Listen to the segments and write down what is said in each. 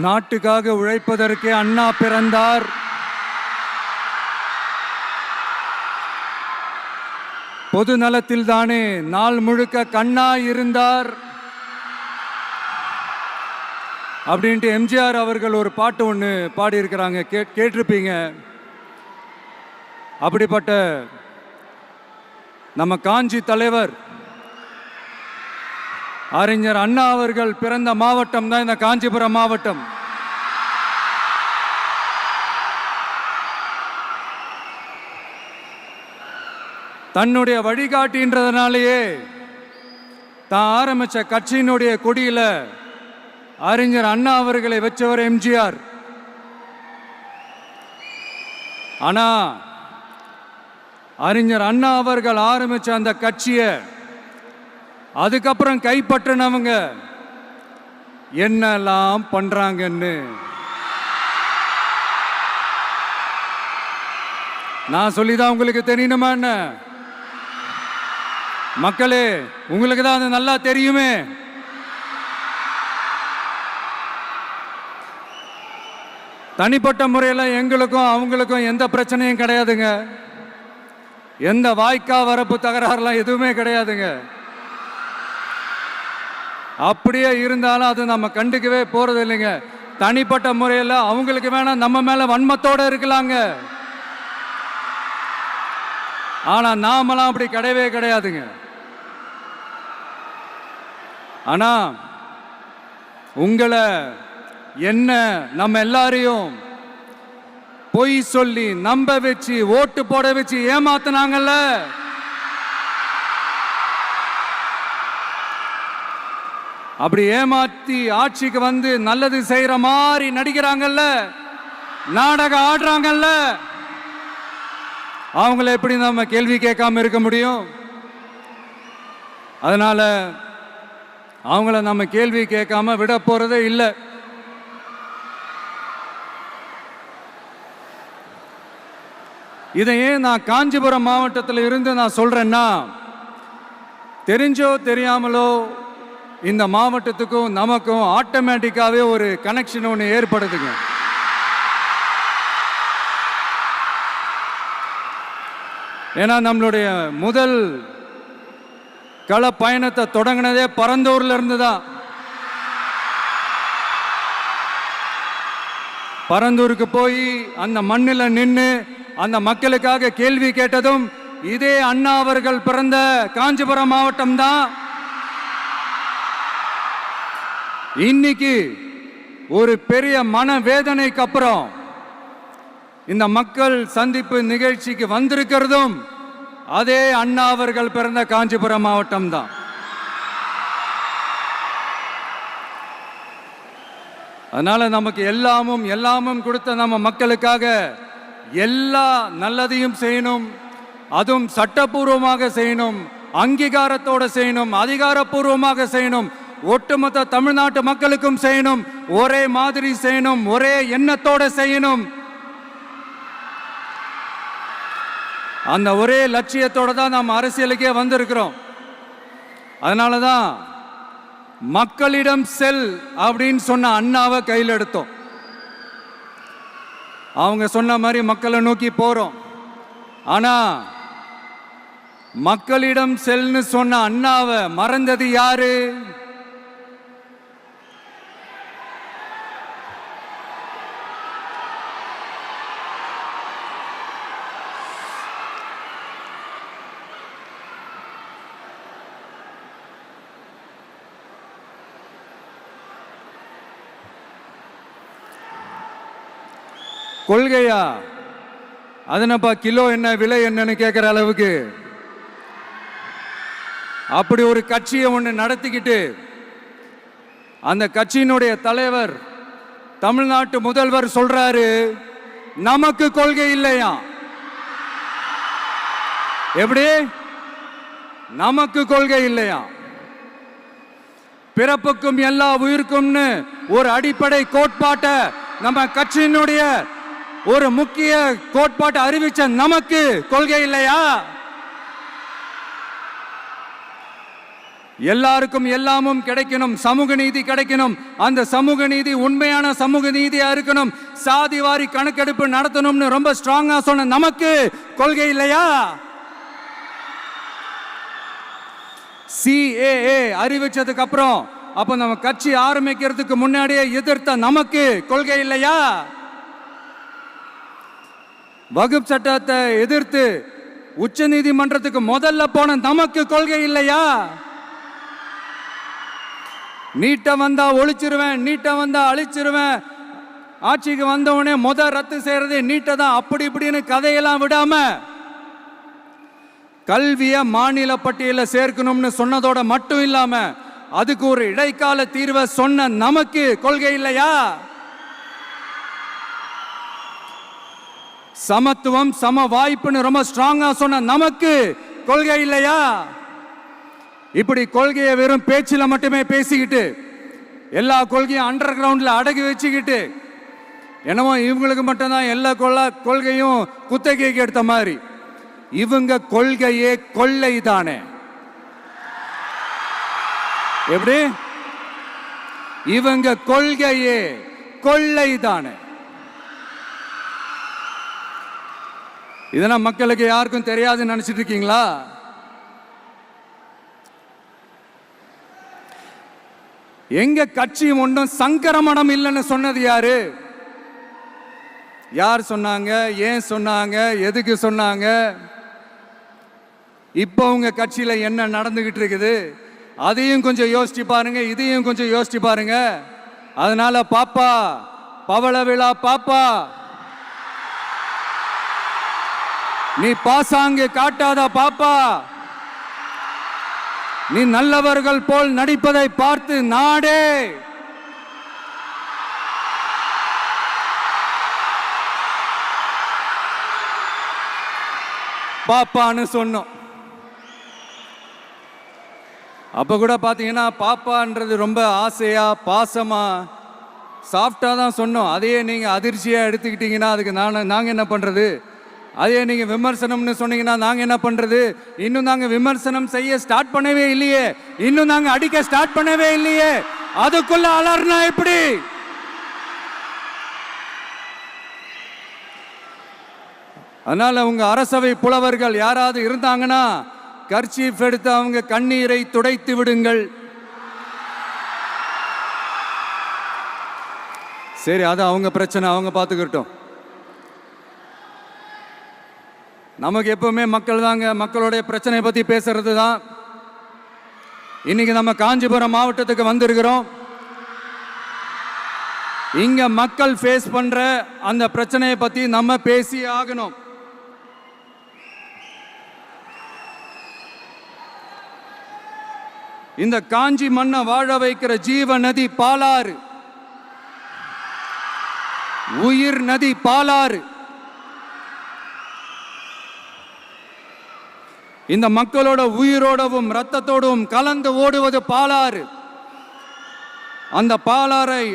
நாட்டுக்காக உழைப்பதற்கு அண்ணா பிறந்தார். பொது நலத்தில் தானே நாள் முழுக்க கண்ணா இருந்தார் அப்படின்ட்டு எம்ஜிஆர் அவர்கள் ஒரு பாட்டு ஒன்று பாடியிருக்கிறாங்க, கேட்டிருப்பீங்க. அப்படிப்பட்ட நம்ம காஞ்சி தலைவர் அறிஞர் அண்ணா அவர்கள் பிறந்த மாவட்டம் தான் இந்த காஞ்சிபுரம் மாவட்டம். தன்னுடைய வழிகாட்டின்றதுனாலேயே தான் ஆரம்பிச்ச கட்சியினுடைய கொடியில அறிஞர் அண்ணா அவர்களை வச்சவர் எம்ஜிஆர். ஆனா அறிஞர் அண்ணா அவர்கள் ஆரம்பிச்ச அந்த கட்சியை அதுக்கப்புறம் கைப்பற்றினவங்க என்னெல்லாம் பண்றாங்கன்னு நான் சொல்லிதான் உங்களுக்கு தெரியணுமா என்ன? மக்களே, உங்களுக்கு தான் அது நல்லா தெரியுமே. தனிப்பட்ட முறையில் எங்களுக்கும் அவங்களுக்கும் எந்த பிரச்சனையும் கிடையாதுங்க. எந்த வாய்க்கா வரப்பு தகராறுலாம் எதுவுமே கிடையாதுங்க. அப்படியே இருந்தாலும் அது நம்ம கண்டுக்கவே போறது இல்லைங்க. தனிப்பட்ட முறையில் அவங்களுக்கு வேணா நம்ம மேல வன்மத்தோட இருக்கலாங்க. ஆனா நாமெல்லாம் அப்படி கிடையவே கிடையாதுங்க. ஆனா உங்களை என்ன நம்ம எல்லாரையும் பொய் சொல்லி நம்ப வச்சு ஓட்டு போட வச்சு ஏமாத்தினாங்கல்ல, அப்படி ஏமாத்தி ஆட்சிக்கு வந்து நல்லது செய்யற மாதிரி நடிக்கிறாங்கல்ல, நாடகம் ஆடுறாங்கல்ல, அவங்கள எப்படி நம்ம கேள்வி கேட்காம இருக்க முடியும்? அதனால அவங்கள நம்ம கேள்வி கேட்காம விட போறதே இல்லை. இதையே நான் காஞ்சிபுரம் மாவட்டத்தில் இருந்து நான் சொல்றேன்னா, தெரிஞ்சோ தெரியாமலோ இந்த மாவட்டத்துக்கும் நமக்கும் ஆட்டோமேட்டிக்காவே ஒரு கனெக்ஷன் ஒன்று ஏற்படுதுங்க. ஏன்னா நம்மளுடைய முதல் கள பயணத்தை தொடங்கினதே பரந்தூர்ல இருந்து தான். பரந்தூருக்கு போய் அந்த மண்ணில் நின்று அந்த மக்களுக்காக கேள்வி கேட்டதும் இதே அண்ணா அவர்கள் பிறந்த காஞ்சிபுரம் மாவட்டம் தான். இன்னைக்கு ஒரு பெரிய மனவேதனைக்கு அப்புறம் இந்த மக்கள் சந்திப்பு நிகழ்ச்சிக்கு வந்திருக்கிறதும் அதே அண்ணா அவர்கள் பிறந்த காஞ்சிபுரம் மாவட்டம் தான். அதனால நமக்கு எல்லாமும் கொடுத்த நம்ம மக்களுக்காக எல்லா நல்லதையும் செய்யணும், அதுவும் சட்டப்பூர்வமாக செய்யணும், அங்கீகாரத்தோட செய்யணும், அதிகாரப்பூர்வமாக செய்யணும், ஒட்டுமொத்த தமிழ்நாட்டு மக்களுக்கும் செய்யணும், ஒரே மாதிரி செய்யணும், ஒரே எண்ணத்தோட செய்யணும். அந்த ஒரே லட்சியத்தோட தான் நாம் அரசியலுக்கே வந்திருக்கிறோம். அதனாலதான் மக்களிடம் செல் அப்படின்னு சொன்ன அண்ணாவை கையில் எடுத்தோம். அவங்க சொன்ன மாதிரி மக்களை நோக்கி போறோம். ஆனா மக்களிடம் செல்னு சொன்ன அண்ணாவை மறந்தது யாரு? கொள்கையா? அதனப்பா கிலோ என்ன விலை என்னன்னு கேட்கிற அளவுக்கு அப்படி ஒரு கட்சியை ஒன்று நடத்திக்கிட்டு அந்த கட்சியினுடைய தலைவர் தமிழ்நாட்டு முதல்வர் சொல்றாரு, நமக்கு கொள்கை இல்லையா? எப்படி நமக்கு கொள்கை இல்லையா? பிறப்புக்கும் எல்லா உயிருக்கும்னு ஒரு அடிப்படை கோட்பாட்டை நம்ம கட்சியினுடைய ஒரு முக்கிய கோட்பாட்டை அறிவிச்ச நமக்கு கொள்கை இல்லையா? எல்லாருக்கும் எல்லாமும் கிடைக்கணும், சமூக நீதி கிடைக்கணும். அந்த சமூக நீதி உண்மையான சமூக நீதியா இருக்கணும். சாதி வாரி கணக்கெடுப்பு நடத்தணும்னு ரொம்ப ஸ்ட்ராங்கா சொன்ன நமக்கு கொள்கை இல்லையா? CAA அறிவிச்சதுக்கு அப்புறம் அப்ப நம்ம கட்சி ஆரம்பிக்கிறதுக்கு முன்னாடியே எதிர்த்த நமக்கு கொள்கை இல்லையா? வகுப்பு சட்டத்தை எதிர்த்து உச்ச நீதிமன்றத்துக்கு முதல்ல போன நமக்கு கொள்கை இல்லையா? நீட்ட வந்தா ஒழிச்சிருவேன், நீட்ட வந்தா அழிச்சிருவேன், ஆட்சிக்கு வந்தவனே ரத்து செய்யறது நீட்ட தான், அப்படி இப்படின்னு கதையெல்லாம் விடாம கல்விய மாநில பட்டியலில் சேர்க்கணும்னு சொன்னதோட மட்டும் இல்லாம அதுக்கு ஒரு இடைக்கால தீர்வை சொன்ன நமக்கு கொள்கை இல்லையா? சமத்துவம் சம வாய்ப்புன்னு ரொம்ப ஸ்ட்ராங்கா சொன்ன நமக்கு கொள்கை இல்லையா? இப்படி கொள்கையை வெறும் பேச்சில மட்டுமே பேசிக்கிட்டு எல்லா கொள்கையும் அண்டர் கிரவுண்ட்ல அடக்கி வச்சுக்கிட்டு என்னமோ இவங்களுக்கு மட்டும்தான் எல்லா கொள்கையும் குத்தகைக்கு எடுத்த மாதிரி. இவங்க கொள்கையே கொள்ளை தானே. எப்படி? இவங்க கொள்கையே கொள்ளை தானே. இதெல்லாம் மக்களுக்கு யாருக்கும் தெரியாதுன்னு நினைச்சிட்டு இருக்கீங்களா? எங்க கட்சி ஒன்றும் சங்கரமணம் இல்லைன்னு சொன்னது யாரு? யார் சொன்னாங்க? ஏன் சொன்னாங்க? எதுக்கு சொன்னாங்க? இப்போ உங்க கட்சியில என்ன நடந்துகிட்டு இருக்குது அதையும் கொஞ்சம் யோசிச்சு பாருங்க, இதையும் கொஞ்சம் யோசிச்சு பாருங்க. அதனால பாப்பா, பவள விழா பாப்பா, நீ பாசாங்கு காட்டாத பாப்பா. நீ நல்லவர்கள் போல் நடிப்பதை பார்த்து நாடே பாப்பான்னு சொன்னோம். அப்ப கூட பாத்தீங்கன்னா பாப்பான்றது ரொம்ப ஆசையா பாசமா சாஃப்டா தான் சொன்னோம். அதையே நீங்க அதிர்ச்சியா எடுத்துக்கிட்டீங்கன்னா அதுக்கு நாங்க என்ன பண்றது? அதே நீங்க விமர்சனம்னு சொன்னீங்கன்னா நாங்க என்ன பண்றது? இன்னும் நாங்க விமர்சனம் செய்ய ஸ்டார்ட் பண்ணவே இல்லையே, இன்னும் நாங்க அடிக்க ஸ்டார்ட் பண்ணவே இல்லையே, அதுக்குள்ள அலர்னா எப்படி? அதனால உங்க அரசவை புலவர்கள் யாராவது இருந்தாங்கன்னா கர்ச்சீஃப் எடுத்து அவங்க கண்ணீரை துடைத்து விடுங்கள். சரி, அது அவங்க பிரச்சனை, அவங்க பார்த்துக்கிட்டோம். நமக்கு எப்பவுமே மக்கள் தாங்க, மக்களுடைய பிரச்சனை பத்தி பேசுறது தான். இன்னைக்கு நம்ம காஞ்சிபுரம் மாவட்டத்துக்கு வந்திருக்கிறோம். இங்க மக்கள் ஃபேஸ் பண்ற அந்த பிரச்சனையை பத்தி நம்ம பேசி ஆகணும். இந்த காஞ்சி மண்ணை வாழ வைக்கிற ஜீவ நதி பாலாறு, உயிர் நதி பாலாறு. இந்த மக்களோட உயிரோடவும் ரத்தத்தோடும் கலந்து ஓடுவது பாலாறு. அந்த பாலாறை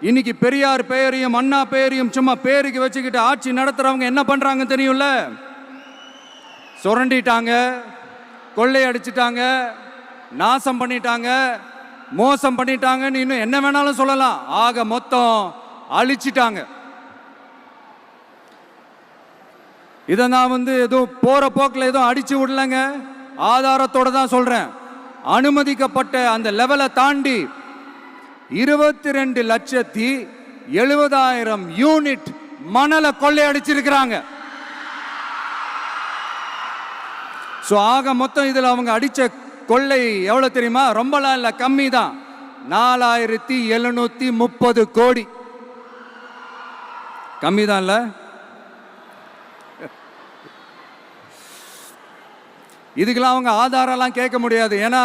இன்னைக்கு பெரியார் பெயரையும் அண்ணா பெயரையும் சும்மா பேருக்கு வச்சுக்கிட்டு ஆட்சி நடத்துறவங்க என்ன பண்றாங்க தெரியும்ல? சுரண்டிட்டாங்க, கொள்ளையடிச்சிட்டாங்க, நாசம் பண்ணிட்டாங்க, மோசம் பண்ணிட்டாங்கன்னு இன்னும் என்ன வேணாலும் சொல்லலாம். ஆக மொத்தம் அழிச்சிட்டாங்க. இதை நான் எதுவும் போற போக்கில் எதுவும் அடிச்சு விடலங்க, ஆதாரத்தோட தான் சொல்றேன். அனுமதிக்கப்பட்ட அந்த லெவலை தாண்டி 22,70,000 யூனிட் மணலை கொள்ளையடிச்சிருக்கிறாங்க. ஆக மொத்தம் இதுல அவங்க அடிச்ச கொள்ளை எவ்வளவு தெரியுமா? ரொம்பலாம் இல்ல, கம்மி தான். 4,730 கோடி. கம்மி தான் இல்ல? இதுக்கெல்லாம் அவங்க ஆதாரம்லாம் கேட்க முடியாது. ஏன்னா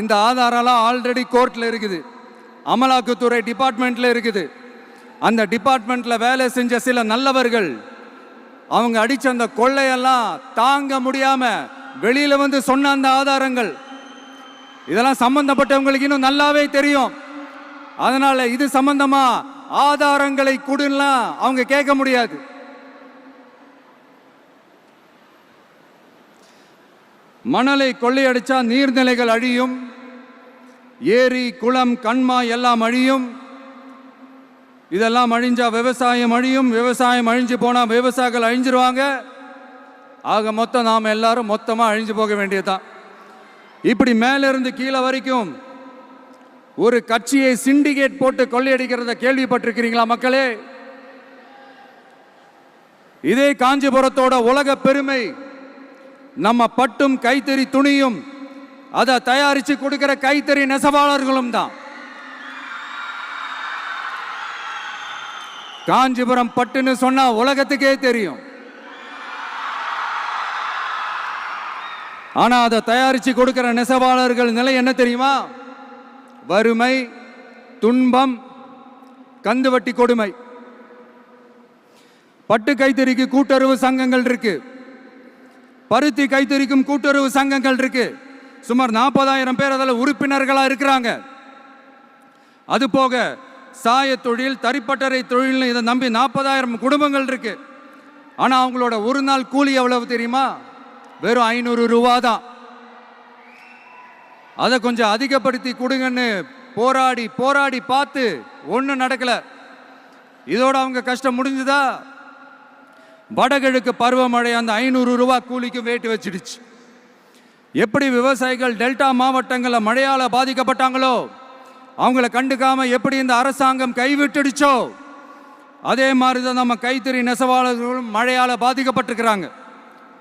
இந்த ஆதாரம்லாம் ஆல்ரெடி கோர்ட்ல இருக்குது, அமலாக்கத்துறை டிபார்ட்மெண்ட்ல இருக்குது. அந்த டிபார்ட்மெண்ட்ல வேலை செஞ்ச சில நல்லவர்கள் அவங்க அடிச்ச அந்த கொள்ளையெல்லாம் தாங்க முடியாம வெளியில சொன்ன அந்த ஆதாரங்கள் இதெல்லாம் சம்பந்தப்பட்டவங்களுக்கு இன்னும் நல்லாவே தெரியும். அதனால இது சம்பந்தமா ஆதாரங்களை கொடுலாம் அவங்க கேட்க முடியாது. மணலை கொள்ளையடிச்சா நீர்நிலைகள் அழியும், ஏரி குளம் கண்மாய் எல்லாம் அழியும். இதெல்லாம் அழிஞ்சா விவசாயம் அழியும். விவசாயம் அழிஞ்சு போனா விவசாயிகள் அழிஞ்சிருவாங்க. ஆக மொத்தம் நாம் எல்லாரும் மொத்தமா அழிஞ்சு போக வேண்டியதுதான். இப்படி மேலிருந்து கீழே வரைக்கும் ஒரு கட்சியை சிண்டிகேட் போட்டு கொள்ளையடிக்கிறத கேள்விப்பட்டிருக்கிறீங்களா மக்களே? இதே காஞ்சிபுரத்தோட உலக பெருமை நம்ம பட்டும் கைத்தறி துணியும் அதை தயாரிச்சு கொடுக்கிற கைத்தறி நெசவாளர்களும் தான். காஞ்சிபுரம் பட்டுன்னு சொன்னா உலகத்துக்கே தெரியும். ஆனா அதை தயாரிச்சு கொடுக்கிற நெசவாளர்கள் நிலை என்ன தெரியுமா? வறுமை, துன்பம், கந்துவட்டி கொடுமை. பட்டு கைத்தறிக்கு கூட்டுறவு சங்கங்கள் இருக்கு, பருத்தி கைத்தறிக்கும் கூட்டுறவு சங்கங்கள் இருக்கு. சுமார் 40,000 பேர் அதில் உறுப்பினர்களா இருக்கிறாங்க. அது போக சாய தொழில், தறிப்பட்டறை தொழில் இதை நம்பி 40,000 குடும்பங்கள் இருக்கு. ஆனா அவங்களோட ஒரு நாள் கூலி எவ்வளவு தெரியுமா? வெறும் 500 ரூபா தான். அதை கொஞ்சம் அதிகப்படுத்தி கொடுங்கன்னு போராடி போராடி பார்த்து ஒன்றும் நடக்கல. இதோட அவங்க கஷ்டம் முடிஞ்சுதா? வடகிழக்கு பருவமழை அந்த 500 ரூபா கூலிக்கும் வேட்டு வச்சிடுச்சு. எப்படி விவசாயிகள் டெல்டா மாவட்டங்களில் மழையால் பாதிக்கப்பட்டாங்களோ, அவங்கள கண்டுக்காம எப்படி இந்த அரசாங்கம் கைவிட்டுடுச்சோ, அதே மாதிரி தான் நம்ம கைத்தறி நெசவாளர்களும் மழையால் பாதிக்கப்பட்டிருக்கிறாங்க.